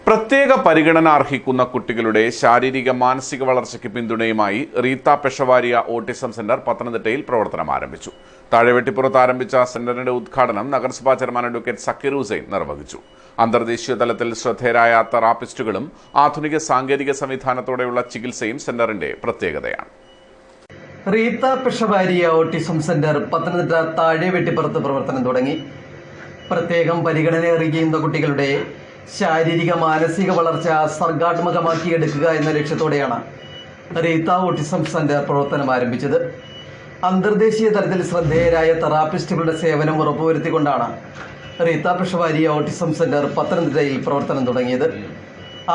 പ്രത്യേക പരിഗണന അർഹിക്കുന്ന കുട്ടികളുടെ ശാരീരിക മാനസിക വളർച്ചയ്ക്ക് പിന്തുണയുമായി റീത്ത പെഷവാരിയ ഓട്ടിസം സെന്റർ പത്തനംതിട്ടയിൽ പ്രവർത്തനം ആരംഭിച്ചു. താഴെവെട്ടിപ്പുറത്ത് ആരംഭിച്ച സെന്ററിന്റെ ഉദ്ഘാടനം നഗരസഭാ ചെയർമാൻ അഡ്വക്കേറ്റ് സക്കീർ ഹുസൈൻ നിർവഹിച്ചു. അന്തർദേശീയ തലത്തിൽ ശ്രദ്ധേയരായ തെറാപ്പിസ്റ്റുകളും ആധുനിക സാങ്കേതിക സംവിധാനത്തോടെയുള്ള ചികിത്സയും സെന്ററിന്റെ പ്രത്യേകതയാണ്. റീത്ത പെഷവാരിയ ഓട്ടിസം സെന്റർ പത്തനംതിട്ട താഴെവെട്ടിപ്പുറത്ത് പ്രവർത്തനം തുടങ്ങി. പ്രത്യേകം പരിഗണന അർഹിക്കുന്ന കുട്ടികളുടെ ശാരീരിക മാനസിക വളർച്ച സർഗാത്മകമാക്കിയെടുക്കുക എന്ന ലക്ഷ്യത്തോടെയാണ് റീത്ത ഓട്ടിസം സെന്റർ പ്രവർത്തനം ആരംഭിച്ചത്. അന്തർദേശീയ തലത്തിൽ ശ്രദ്ധേയരായ തെറാപ്പിസ്റ്റുകളുടെ സേവനം ഉറപ്പുവരുത്തിക്കൊണ്ടാണ് റീത്ത പെഷവാരിയ ഓട്ടിസം സെന്റർ പത്തനംതിട്ടയിൽ പ്രവർത്തനം തുടങ്ങിയത്.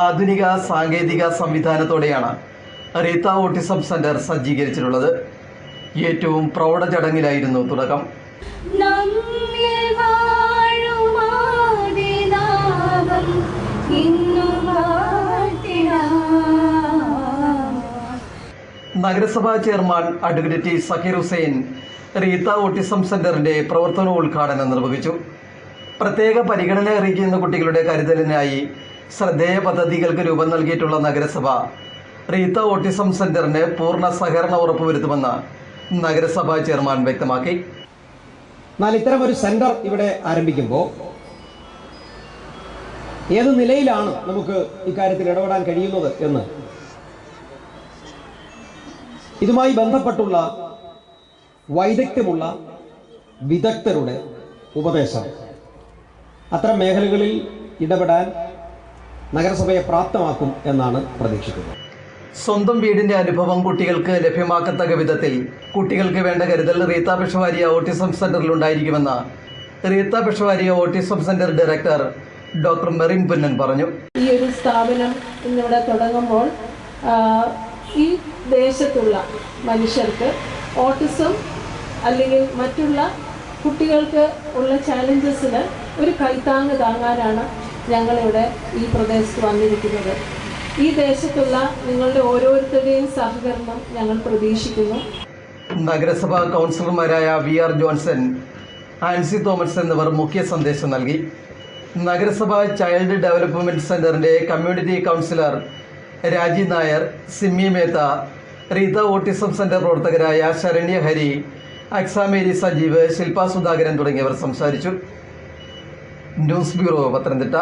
ആധുനിക സാങ്കേതിക സംവിധാനത്തോടെയാണ് റീത്ത ഓട്ടിസം സെന്റർ സജ്ജീകരിച്ചിട്ടുള്ളത്. ഏറ്റവും പ്രൗഢ ചടങ്ങിലായിരുന്നു തുടക്കം. നഗരസഭാ chairman advocate Zakir Hussain Reetha autism സെന്ററിന്റെ പ്രവർത്തനോദ്ഘാടനം നിർവഹിച്ചു. പ്രത്യേക പരിഗണന അർഹിക്കുന്ന കുട്ടികളുടെ കരുതലിനായി ശ്രദ്ധേയ പദ്ധതികൾക്ക് രൂപം നൽകിയിട്ടുള്ള നഗരസഭ റീത്ത ഓട്ടിസം സെന്ററിന് പൂർണ്ണ സഹകരണം ഉറപ്പുവരുത്തുമെന്ന് നഗരസഭാ ചെയർമാൻ വ്യക്തമാക്കി. എന്നാൽ ഇത്തരമൊരു സെന്റർ ഇവിടെ ആരംഭിക്കുമ്പോൾ ഏത് നിലയിലാണ് നമുക്ക് ഇക്കാര്യത്തിൽ ഇടപെടാൻ കഴിയുന്നത് എന്ന് ഇതുമായി ബന്ധപ്പെട്ടുള്ള വൈദഗ്ധ്യമുള്ള വിദഗ്ധരുടെ ഉപദേശം, അത്തരം മേഖലകളിൽ ഇടപെടാൻ നഗരസഭയെ പ്രാപ്തമാക്കും എന്നാണ് പ്രതീക്ഷിക്കുന്നത്. സ്വന്തം വീടിന്റെ അനുഭവം കുട്ടികൾക്ക് ലഭ്യമാക്കത്തക്ക വിധത്തിൽ കുട്ടികൾക്ക് വേണ്ട കരുതൽ റീത്ത പെഷവാരിയ ഓട്ടിസം സെന്ററിൽ ഉണ്ടായിരിക്കുമെന്ന് Reetha പെഷവാരിയ autism centre director doctor Merin Punnen പറഞ്ഞു. ഈ ഒരു സ്ഥാപനം ഇന്നിവിടെ തുടങ്ങുമ്പോൾ ഈ ദേശത്തുള്ള മനുഷ്യർക്ക് ഓട്ടിസം അല്ലെങ്കിൽ മറ്റുള്ള കുട്ടികൾക്ക് ഉള്ള ചാലഞ്ചസിന് ഒരു കൈത്താങ്ങ് താങ്ങാനാണ് ഞങ്ങളിവിടെ ഈ പ്രദേശത്ത് വന്നിരിക്കുന്നത്. ഈ ദേശത്തുള്ള നിങ്ങളുടെ ഓരോരുത്തരുടെയും സഹകരണം ഞങ്ങൾ പ്രതീക്ഷിക്കുന്നു. നഗരസഭാ കൗൺസിലർമാരായ VR ജോൺസൺ, ആൻസി തോമസ് എന്നിവർ മുഖ്യ സന്ദേശം നൽകി. നഗരസഭ ചൈൽഡ് ഡെവലപ്മെന്റ് സെന്ററിന്റെ കമ്മ്യൂണിറ്റി കൗൺസിലർ രാജി നായർ, സിമ്മി മേത്ത, റീത്ത ഓട്ടിസം സെന്റർ പ്രവർത്തകരായ ശരണ്യ ഹരി, അക്സാമേരി സജീവ്, ശില്പ സുധാകരൻ തുടങ്ങിയവർ സംസാരിച്ചു. News bureau, Pathanamthitta.